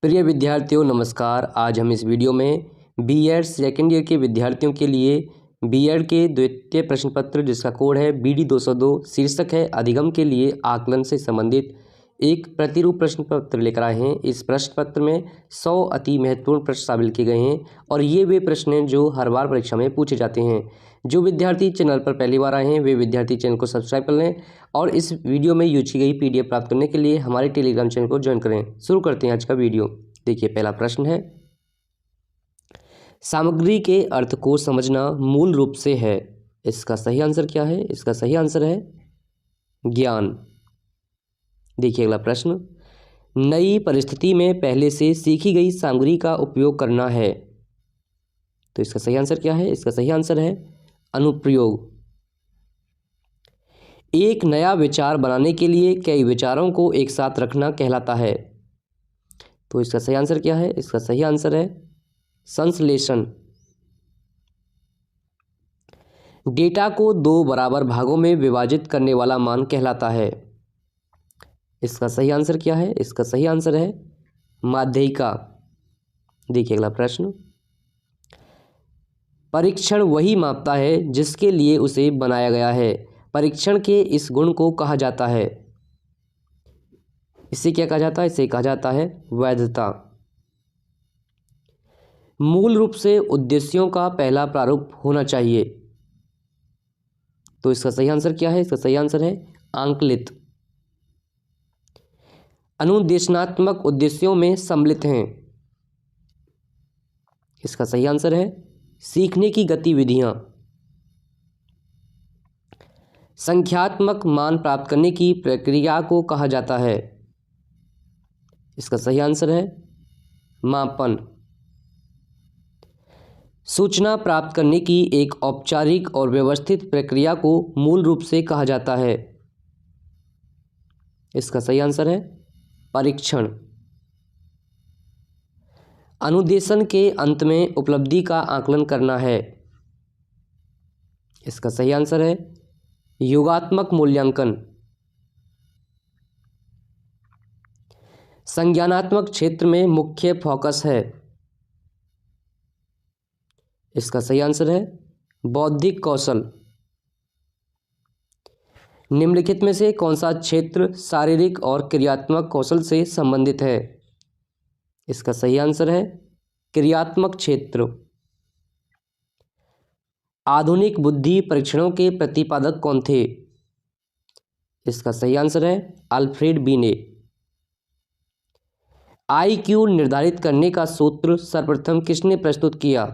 प्रिय विद्यार्थियों नमस्कार। आज हम इस वीडियो में बीएड सेकेंड ईयर के विद्यार्थियों के लिए बीएड के द्वितीय प्रश्न पत्र जिसका कोड है BD 202 शीर्षक है अधिगम के लिए आकलन से संबंधित एक प्रतिरूप प्रश्न पत्र लेकर आए हैं। इस प्रश्न पत्र में 100 अति महत्वपूर्ण प्रश्न शामिल किए गए हैं और ये वे प्रश्न हैं जो हर बार परीक्षा में पूछे जाते हैं। जो विद्यार्थी चैनल पर पहली बार आए हैं वे विद्यार्थी चैनल को सब्सक्राइब कर लें और इस वीडियो में यूज की गई PDF प्राप्त करने के लिए हमारे टेलीग्राम चैनल को ज्वाइन करें। शुरू करते हैं आज का वीडियो। देखिए पहला प्रश्न है, सामग्री के अर्थ को समझना मूल रूप से है। इसका सही आंसर क्या है? इसका सही आंसर है ज्ञान। देखिए अगला प्रश्न, नई परिस्थिति में पहले से सीखी गई सामग्री का उपयोग करना है। तो इसका सही आंसर क्या है? इसका सही आंसर है अनुप्रयोग। एक नया विचार बनाने के लिए कई विचारों को एक साथ रखना कहलाता है। तो इसका सही आंसर क्या है? इसका सही आंसर है संश्लेषण। डेटा को दो बराबर भागों में विभाजित करने वाला मान कहलाता है। इसका सही आंसर क्या है? इसका सही आंसर है माध्यिका। देखिए अगला प्रश्न, परीक्षण वही मापता है जिसके लिए उसे बनाया गया है। परीक्षण के इस गुण को कहा जाता है, इसे क्या कहा जाता है? इसे कहा जाता है वैधता। मूल रूप से उद्देश्यों का पहला प्रारूप होना चाहिए। तो इसका सही आंसर क्या है? इसका सही आंसर है आंकलित। अनुदेशनात्मक उद्देश्यों में सम्मिलित हैं। इसका सही आंसर है सीखने की गतिविधियां। संख्यात्मक मान प्राप्त करने की प्रक्रिया को कहा जाता है। इसका सही आंसर है मापन। सूचना प्राप्त करने की एक औपचारिक और व्यवस्थित प्रक्रिया को मूल रूप से कहा जाता है। इसका सही आंसर है परीक्षण। अनुदेशन के अंत में उपलब्धि का आकलन करना है। इसका सही आंसर है योगात्मक मूल्यांकन। संज्ञानात्मक क्षेत्र में मुख्य फोकस है। इसका सही आंसर है बौद्धिक कौशल। निम्नलिखित में से कौन सा क्षेत्र शारीरिक और क्रियात्मक कौशल से संबंधित है? इसका सही आंसर है क्रियात्मक क्षेत्र। आधुनिक बुद्धि परीक्षणों के प्रतिपादक कौन थे? इसका सही आंसर है अल्फ्रेड बीने। IQ निर्धारित करने का सूत्र सर्वप्रथम किसने प्रस्तुत किया?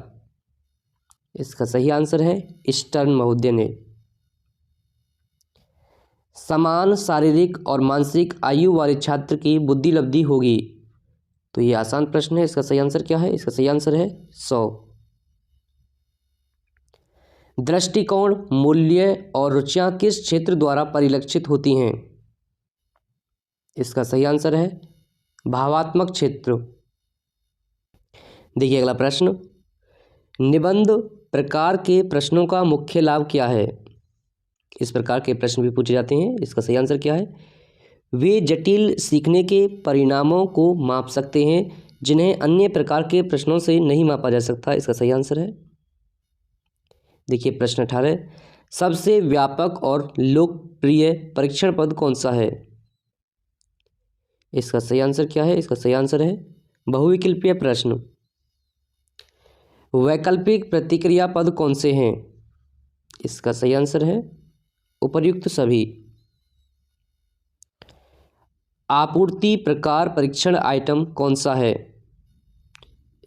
इसका सही आंसर है स्टर्न महोदय ने। समान शारीरिक और मानसिक आयु वाले छात्र की बुद्धि लब्धि होगी। तो ये आसान प्रश्न है। इसका सही आंसर क्या है? इसका सही आंसर है 100। दृष्टिकोण, मूल्य और रुचियां किस क्षेत्र द्वारा परिलक्षित होती हैं? इसका सही आंसर है भावात्मक क्षेत्र। देखिए अगला प्रश्न, निबंध प्रकार के प्रश्नों का मुख्य लाभ क्या है? इस प्रकार के प्रश्न भी पूछे जाते हैं। इसका सही आंसर क्या है? वे जटिल सीखने के परिणामों को माप सकते हैं जिन्हें अन्य प्रकार के प्रश्नों से नहीं मापा जा सकता। इसका सही आंसर है। देखिए प्रश्न 18, सबसे व्यापक और लोकप्रिय परीक्षण पद कौन सा है? इसका सही आंसर क्या है? इसका सही आंसर है बहुविकल्पीय प्रश्न। वैकल्पिक प्रतिक्रिया पद कौन से हैं? इसका सही आंसर है उपर्युक्त सभी। आपूर्ति प्रकार परीक्षण आइटम कौन सा है?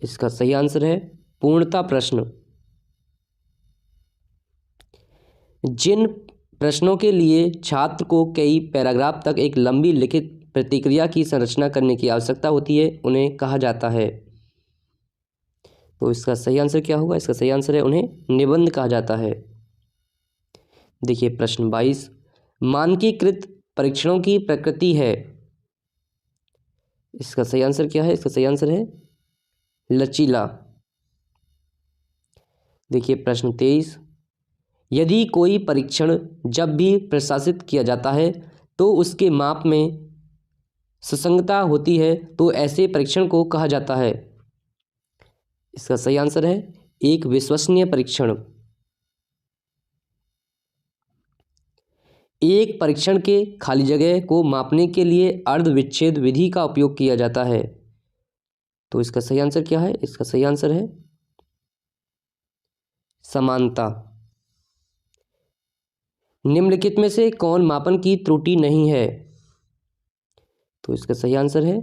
इसका सही आंसर है पूर्णता प्रश्न। जिन प्रश्नों के लिए छात्र को कई पैराग्राफ तक एक लंबी लिखित प्रतिक्रिया की संरचना करने की आवश्यकता होती है उन्हें कहा जाता है। तो इसका सही आंसर क्या होगा? इसका सही आंसर है उन्हें निबंध कहा जाता है। देखिए प्रश्न 22, मानकीकृत परीक्षणों की प्रकृति है। इसका सही आंसर क्या है? इसका सही आंसर है लचीला। देखिए प्रश्न 23, यदि कोई परीक्षण जब भी प्रशासित किया जाता है तो उसके माप में सुसंगतता होती है तो ऐसे परीक्षण को कहा जाता है। इसका सही आंसर है एक विश्वसनीय परीक्षण। एक परीक्षण के खाली जगह को मापने के लिए अर्धविच्छेद विधि का उपयोग किया जाता है। तो इसका सही आंसर क्या है? इसका सही आंसर है समानता। निम्नलिखित में से कौन मापन की त्रुटि नहीं है? तो इसका सही आंसर है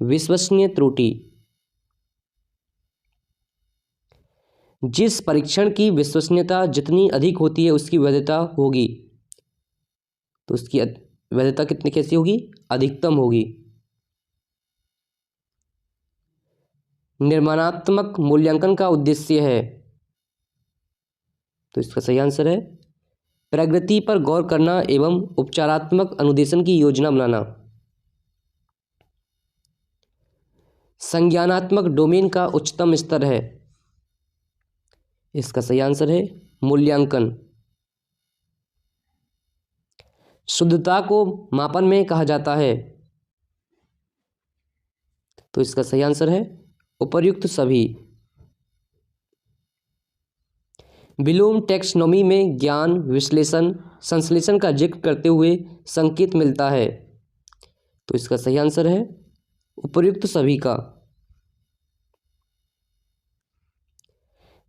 विश्वसनीय त्रुटि। जिस परीक्षण की विश्वसनीयता जितनी अधिक होती है उसकी वैधता होगी, तो उसकी वैधता कितनी कैसी होगी? अधिकतम होगी। निर्माणात्मक मूल्यांकन का उद्देश्य है, तो इसका सही आंसर है प्रगति पर गौर करना एवं उपचारात्मक अनुदेशन की योजना बनाना। संज्ञानात्मक डोमेन का उच्चतम स्तर है, इसका सही आंसर है मूल्यांकन। शुद्धता को मापन में कहा जाता है, तो इसका सही आंसर है उपर्युक्त सभी। ब्लूम टैक्सोनॉमी में ज्ञान विश्लेषण संश्लेषण का जिक्र करते हुए संकेत मिलता है, तो इसका सही आंसर है उपर्युक्त सभी का।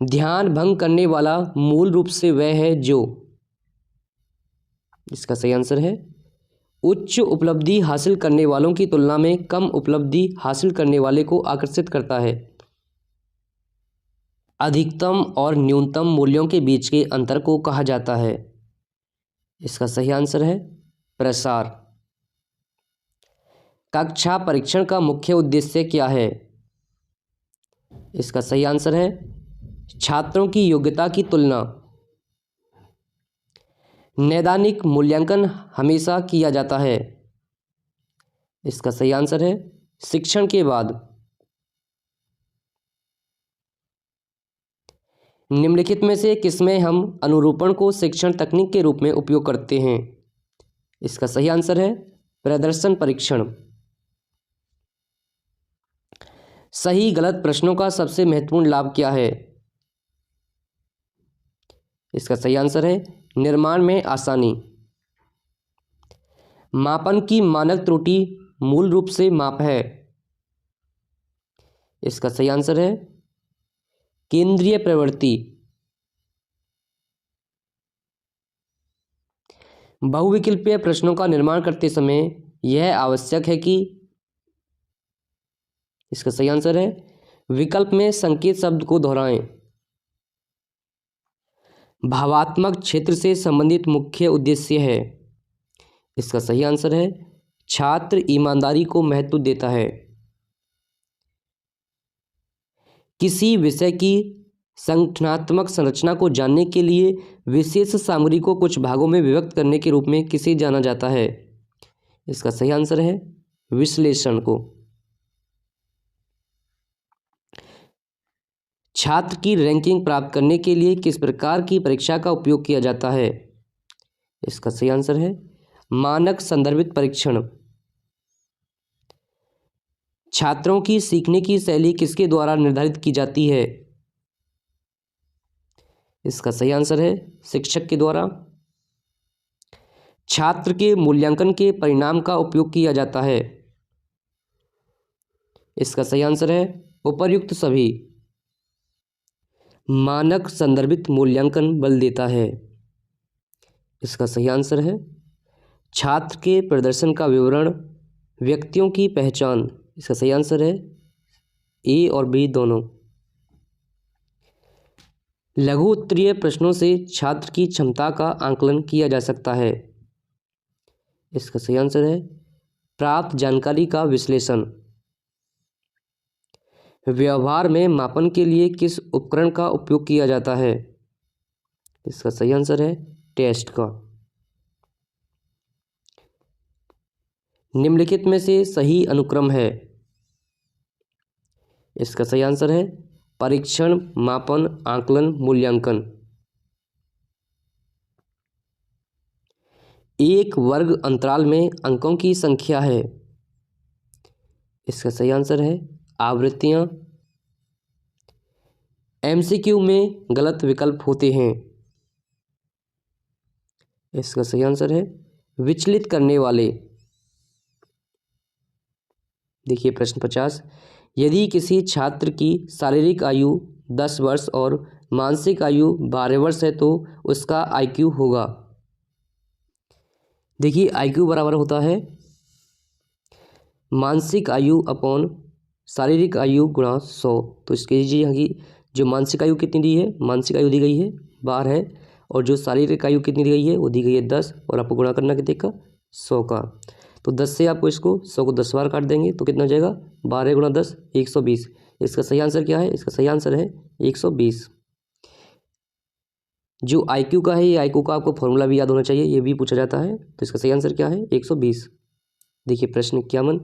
ध्यान भंग करने वाला मूल रूप से वह है जो, इसका सही आंसर है उच्च उपलब्धि हासिल करने वालों की तुलना में कम उपलब्धि हासिल करने वाले को आकर्षित करता है। अधिकतम और न्यूनतम मूल्यों के बीच के अंतर को कहा जाता है, इसका सही आंसर है प्रसार। कक्षा परीक्षण का मुख्य उद्देश्य क्या है? इसका सही आंसर है छात्रों की योग्यता की तुलना। नैदानिक मूल्यांकन हमेशा किया जाता है, इसका सही आंसर है शिक्षण के बाद। निम्नलिखित में से किसमें हम अनुरूपण को शिक्षण तकनीक के रूप में उपयोग करते हैं? इसका सही आंसर है प्रदर्शन परीक्षण। सही गलत प्रश्नों का सबसे महत्वपूर्ण लाभ क्या है? इसका सही आंसर है निर्माण में आसानी। मापन की मानक त्रुटि मूल रूप से माप है, इसका सही आंसर है केंद्रीय प्रवृत्ति। बहुविकल्पीय प्रश्नों का निर्माण करते समय यह आवश्यक है कि, इसका सही आंसर है विकल्प में संकेत शब्द को दोहराएं। भावात्मक क्षेत्र से संबंधित मुख्य उद्देश्य है, इसका सही आंसर है छात्र ईमानदारी को महत्व देता है। किसी विषय की संगठनात्मक संरचना को जानने के लिए विशेष सामग्री को कुछ भागों में विभक्त करने के रूप में किसे जाना जाता है? इसका सही आंसर है विश्लेषण को। छात्र की रैंकिंग प्राप्त करने के लिए किस प्रकार की परीक्षा का उपयोग किया जाता है? इसका सही आंसर है मानक संदर्भित परीक्षण। छात्रों की सीखने की शैली किसके द्वारा निर्धारित की जाती है? इसका सही आंसर है शिक्षक के द्वारा। छात्र के मूल्यांकन के परिणाम का उपयोग किया जाता है, इसका सही आंसर है उपर्युक्त सभी। मानक संदर्भित मूल्यांकन बल देता है, इसका सही आंसर है छात्र के प्रदर्शन का विवरण व्यक्तियों की पहचान, इसका सही आंसर है ए और बी दोनों। लघु उत्तरीय प्रश्नों से छात्र की क्षमता का आंकलन किया जा सकता है, इसका सही आंसर है प्राप्त जानकारी का विश्लेषण। व्यवहार में मापन के लिए किस उपकरण का उपयोग किया जाता है? इसका सही आंसर है टेस्ट का। निम्नलिखित में से सही अनुक्रम है? इसका सही आंसर है परीक्षण मापन आकलन मूल्यांकन। एक वर्ग अंतराल में अंकों की संख्या है, इसका सही आंसर है आवृत्तियाँ। एमसीक्यू में गलत विकल्प होते हैं। इसका सही आंसर है विचलित करने वाले। देखिए प्रश्न 50, यदि किसी छात्र की शारीरिक आयु 10 वर्ष और मानसिक आयु 12 वर्ष है तो उसका आईक्यू होगा। देखिए आईक्यू बराबर होता है मानसिक आयु अपॉन शारीरिक आयु गुणा 100। तो इसके यहाँ की जो मानसिक आयु कितनी दी है, मानसिक आयु दी गई है 12 है, और जो शारीरिक आयु कितनी दी गई है वो दी गई है 10, और आपको गुणा करना कितने का 100 का। तो 10 से आपको इसको 100 को 10 बार काट देंगे तो कितना हो जाएगा 12 गुणा 10 120। इसका सही आंसर क्या है, इसका सही आंसर है 120। जो आईक्यू का है ये आईक्यू का आपको फॉर्मूला भी याद होना चाहिए, ये भी पूछा जाता है। तो इसका सही आंसर क्या है 120। देखिए प्रश्न 51,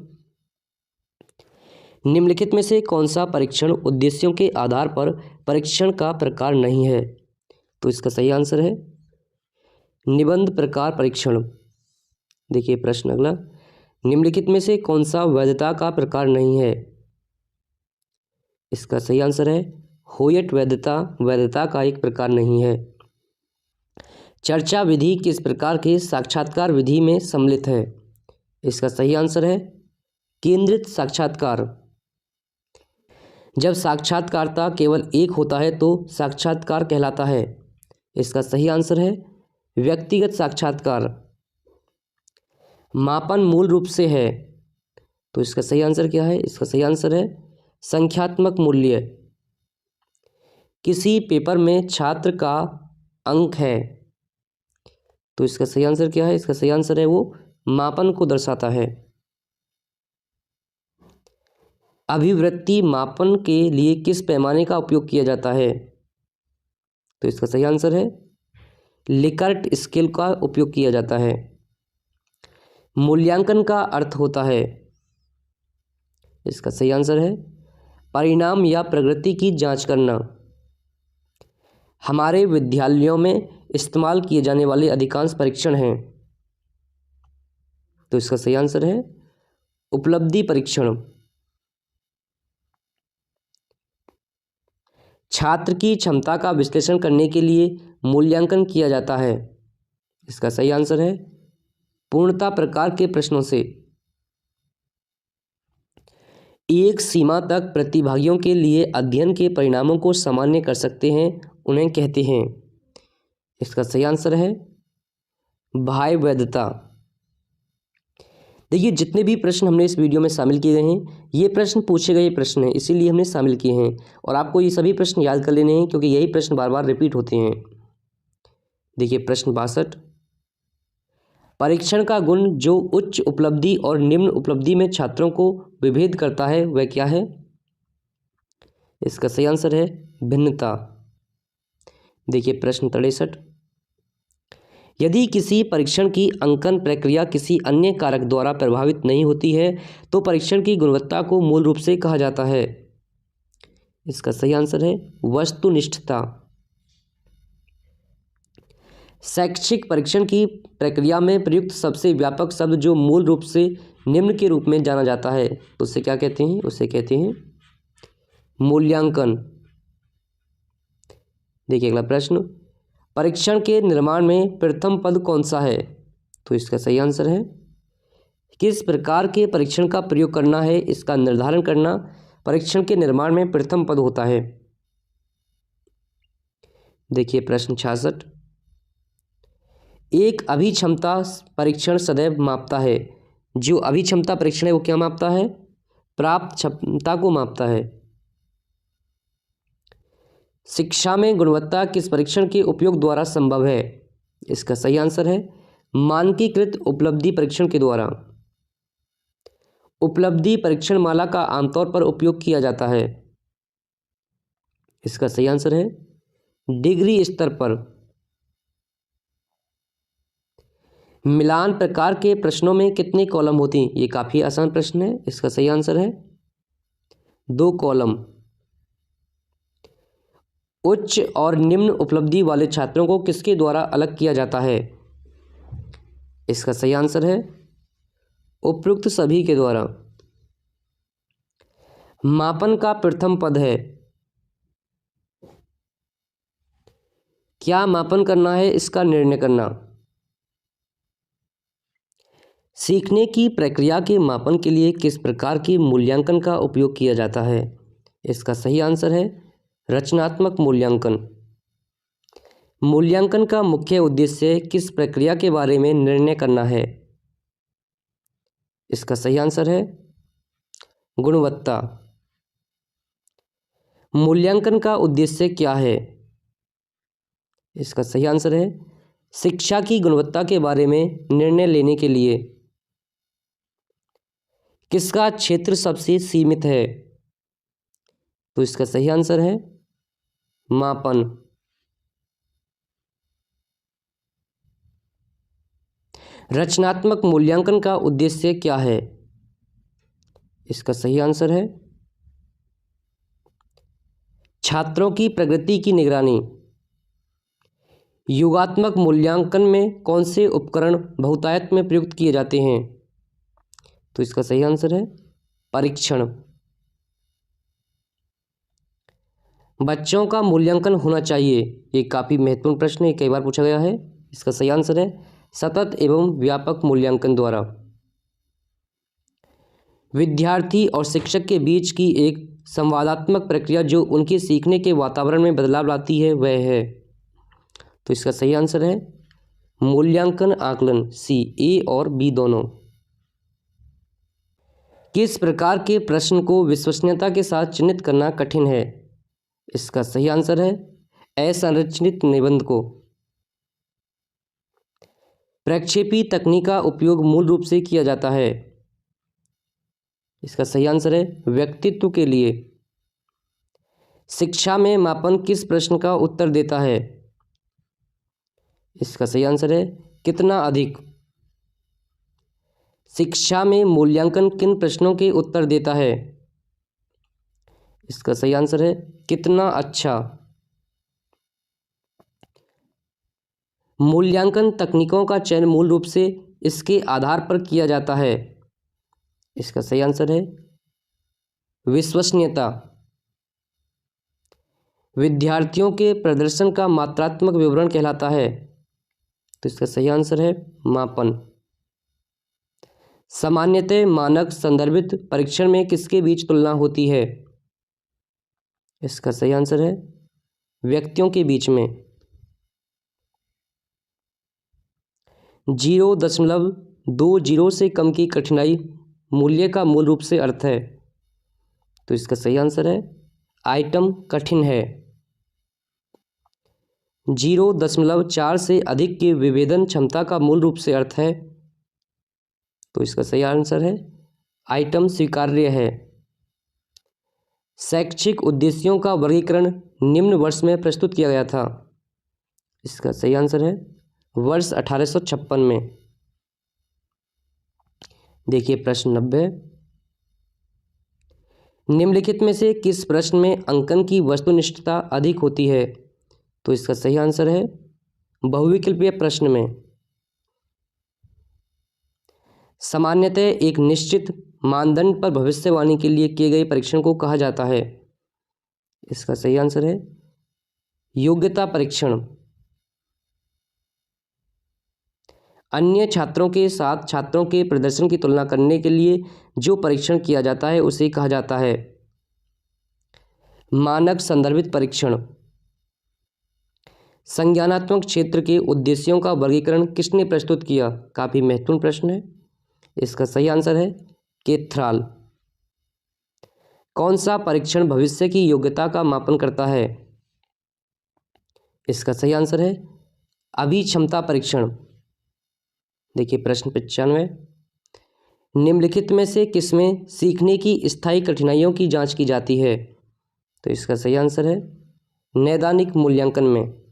निम्नलिखित में से कौन सा परीक्षण उद्देश्यों के आधार पर परीक्षण का प्रकार नहीं है। तो इसका सही आंसर है निबंध प्रकार परीक्षण। देखिए प्रश्न अगला, निम्नलिखित में से कौन सा वैधता का प्रकार नहीं है। इसका सही आंसर है होयट वैधता का एक प्रकार नहीं है। चर्चा विधि किस प्रकार के साक्षात्कार विधि में सम्मिलित है। इसका सही आंसर है केंद्रित साक्षात्कार। जब साक्षात्कारता केवल एक होता है तो साक्षात्कार कहलाता है। इसका सही आंसर है व्यक्तिगत साक्षात्कार। मापन मूल रूप से है, तो इसका सही आंसर क्या है, इसका सही आंसर है संख्यात्मक मूल्य। किसी पेपर में छात्र का अंक है, तो इसका सही आंसर क्या है, इसका सही आंसर है वो मापन को दर्शाता है। अभिवृत्ति मापन के लिए किस पैमाने का उपयोग किया जाता है। तो इसका सही आंसर है लिकर्ट स्केल का उपयोग किया जाता है। मूल्यांकन का अर्थ होता है, इसका सही आंसर है परिणाम या प्रगति की जांच करना। हमारे विद्यालयों में इस्तेमाल किए जाने वाले अधिकांश परीक्षण हैं, तो इसका सही आंसर है उपलब्धि परीक्षण। छात्र की क्षमता का विश्लेषण करने के लिए मूल्यांकन किया जाता है। इसका सही आंसर है पूर्णता प्रकार के प्रश्नों से। एक सीमा तक प्रतिभागियों के लिए अध्ययन के परिणामों को सामान्य कर सकते हैं, उन्हें कहते हैं। इसका सही आंसर है बाह्य वैधता। देखिए जितने भी प्रश्न हमने इस वीडियो में शामिल किए गए हैं ये प्रश्न पूछे गए प्रश्न हैं, इसीलिए हमने शामिल किए हैं, और आपको ये सभी प्रश्न याद कर लेने हैं क्योंकि यही प्रश्न बार बार रिपीट होते हैं। देखिए प्रश्न 62, परीक्षण का गुण जो उच्च उपलब्धि और निम्न उपलब्धि में छात्रों को विभेद करता है वह क्या है। इसका सही आंसर है भिन्नता। देखिए प्रश्न 63, यदि किसी परीक्षण की अंकन प्रक्रिया किसी अन्य कारक द्वारा प्रभावित नहीं होती है तो परीक्षण की गुणवत्ता को मूल रूप से कहा जाता है। इसका सही आंसर है वस्तुनिष्ठता। शैक्षिक परीक्षण की प्रक्रिया में प्रयुक्त सबसे व्यापक शब्द जो मूल रूप से निम्न के रूप में जाना जाता है तो उसे क्या कहते हैं, उसे कहते हैं मूल्यांकन। देखिए अगला प्रश्न, परीक्षण के निर्माण में प्रथम पद कौन सा है। तो इसका सही आंसर है किस प्रकार के परीक्षण का प्रयोग करना है इसका निर्धारण करना परीक्षण के निर्माण में प्रथम पद होता है। देखिए प्रश्न 66, एक अभिक्षमता परीक्षण सदैव मापता है। जो अभिक्षमता परीक्षण है वो क्या मापता है, प्राप्त क्षमता को मापता है। शिक्षा में गुणवत्ता किस परीक्षण के उपयोग द्वारा संभव है। इसका सही आंसर है मानकीकृत उपलब्धि परीक्षण के द्वारा। उपलब्धि परीक्षण माला का आमतौर पर उपयोग किया जाता है। इसका सही आंसर है डिग्री स्तर पर। मिलान प्रकार के प्रश्नों में कितने कॉलम होती हैं। ये काफ़ी आसान प्रश्न है, इसका सही आंसर है 2 कॉलम। उच्च और निम्न उपलब्धि वाले छात्रों को किसके द्वारा अलग किया जाता है। इसका सही आंसर है उपयुक्त सभी के द्वारा। मापन का प्रथम पद है। क्या मापन करना है, इसका निर्णय करना। सीखने की प्रक्रिया के मापन के लिए किस प्रकार के मूल्यांकन का उपयोग किया जाता है? इसका सही आंसर है रचनात्मक मूल्यांकन। मूल्यांकन का मुख्य उद्देश्य किस प्रक्रिया के बारे में निर्णय करना है? इसका सही आंसर है गुणवत्ता। मूल्यांकन का उद्देश्य क्या है? इसका सही आंसर है शिक्षा की गुणवत्ता के बारे में निर्णय लेने के लिए। किसका क्षेत्र सबसे सीमित है? तो इसका सही आंसर है मापन। रचनात्मक मूल्यांकन का उद्देश्य क्या है? इसका सही आंसर है छात्रों की प्रगति की निगरानी। योगात्मक मूल्यांकन में कौन से उपकरण बहुतायत में प्रयुक्त किए जाते हैं? तो इसका सही आंसर है परीक्षण। बच्चों का मूल्यांकन होना चाहिए, ये काफ़ी महत्वपूर्ण प्रश्न है, कई बार पूछा गया है। इसका सही आंसर है सतत एवं व्यापक मूल्यांकन द्वारा। विद्यार्थी और शिक्षक के बीच की एक संवादात्मक प्रक्रिया जो उनके सीखने के वातावरण में बदलाव लाती है वह है। तो इसका सही आंसर है मूल्यांकन आकलन। सी, ए और बी दोनों। किस प्रकार के प्रश्न को विश्वसनीयता के साथ चिन्हित करना कठिन है? इसका सही आंसर है असंरचित निबंध को। प्रक्षेपी तकनीक का उपयोग मूल रूप से किया जाता है। इसका सही आंसर है व्यक्तित्व के लिए। शिक्षा में मापन किस प्रश्न का उत्तर देता है? इसका सही आंसर है कितना अधिक। शिक्षा में मूल्यांकन किन प्रश्नों के उत्तर देता है? इसका सही आंसर है कितना अच्छा। मूल्यांकन तकनीकों का चयन मूल रूप से इसके आधार पर किया जाता है। इसका सही आंसर है विश्वसनीयता। विद्यार्थियों के प्रदर्शन का मात्रात्मक विवरण कहलाता है। तो इसका सही आंसर है मापन। सामान्यतः मानक संदर्भित परीक्षण में किसके बीच तुलना होती है? इसका सही आंसर है व्यक्तियों के बीच में। 0.20 से कम की कठिनाई मूल्य का मूल रूप से अर्थ है। तो इसका सही आंसर है आइटम कठिन है। 0.4 से अधिक की विभेदन क्षमता का मूल रूप से अर्थ है। तो इसका सही आंसर है आइटम स्वीकार्य है। शैक्षिक उद्देश्यों का वर्गीकरण निम्न वर्ष में प्रस्तुत किया गया था। इसका सही आंसर है वर्ष 1856 में। देखिए प्रश्न 90। निम्नलिखित में से किस प्रश्न में अंकन की वस्तुनिष्ठता अधिक होती है? तो इसका सही आंसर है बहुविकल्पीय प्रश्न में। सामान्यतः एक निश्चित मानदंड पर भविष्यवाणी के लिए किए गए परीक्षण को कहा जाता है। इसका सही आंसर है योग्यता परीक्षण। अन्य छात्रों के साथ छात्रों के प्रदर्शन की तुलना करने के लिए जो परीक्षण किया जाता है उसे कहा जाता है मानक संदर्भित परीक्षण। संज्ञानात्मक क्षेत्र के उद्देश्यों का वर्गीकरण किसने प्रस्तुत किया? काफी महत्वपूर्ण प्रश्न है। इसका सही आंसर है केथ्राल। कौन सा परीक्षण भविष्य की योग्यता का मापन करता है? इसका सही आंसर है अभिक्षमता परीक्षण। देखिए प्रश्न 95। निम्नलिखित में से किसमें सीखने की स्थायी कठिनाइयों की जांच की जाती है? तो इसका सही आंसर है नैदानिक मूल्यांकन में।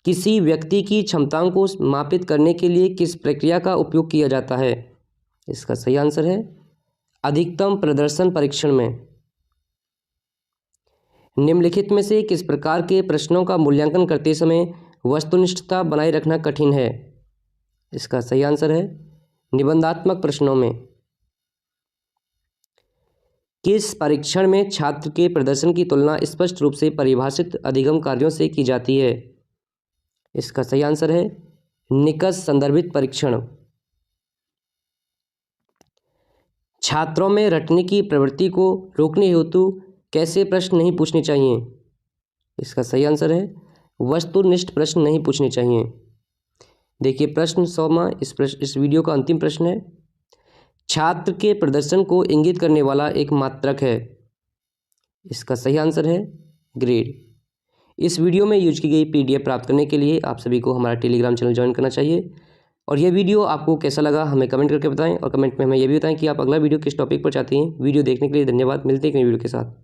किसी व्यक्ति की क्षमताओं को मापित करने के लिए किस प्रक्रिया का उपयोग किया जाता है? इसका सही आंसर है अधिकतम प्रदर्शन परीक्षण में। निम्नलिखित में से किस प्रकार के प्रश्नों का मूल्यांकन करते समय वस्तुनिष्ठता बनाए रखना कठिन है? इसका सही आंसर है निबंधात्मक प्रश्नों में। किस परीक्षण में छात्र के प्रदर्शन की तुलना स्पष्ट रूप से परिभाषित अधिगम कार्यों से की जाती है? इसका सही आंसर है निकष संदर्भित परीक्षण। छात्रों में रटने की प्रवृत्ति को रोकने हेतु कैसे प्रश्न नहीं पूछने चाहिए? इसका सही आंसर है वस्तुनिष्ठ प्रश्न नहीं पूछने चाहिए। देखिए प्रश्न 100वां इस वीडियो का अंतिम प्रश्न है, छात्र के प्रदर्शन को इंगित करने वाला एक मात्रक है। इसका सही आंसर है ग्रेड। इस वीडियो में यूज की गई PDF प्राप्त करने के लिए आप सभी को हमारा टेलीग्राम चैनल ज्वाइन करना चाहिए। और यह वीडियो आपको कैसा लगा हमें कमेंट करके बताएं और कमेंट में हमें यह भी बताएं कि आप अगला वीडियो किस टॉपिक पर चाहते हैं। वीडियो देखने के लिए धन्यवाद। मिलते हैं एक नई वीडियो के साथ।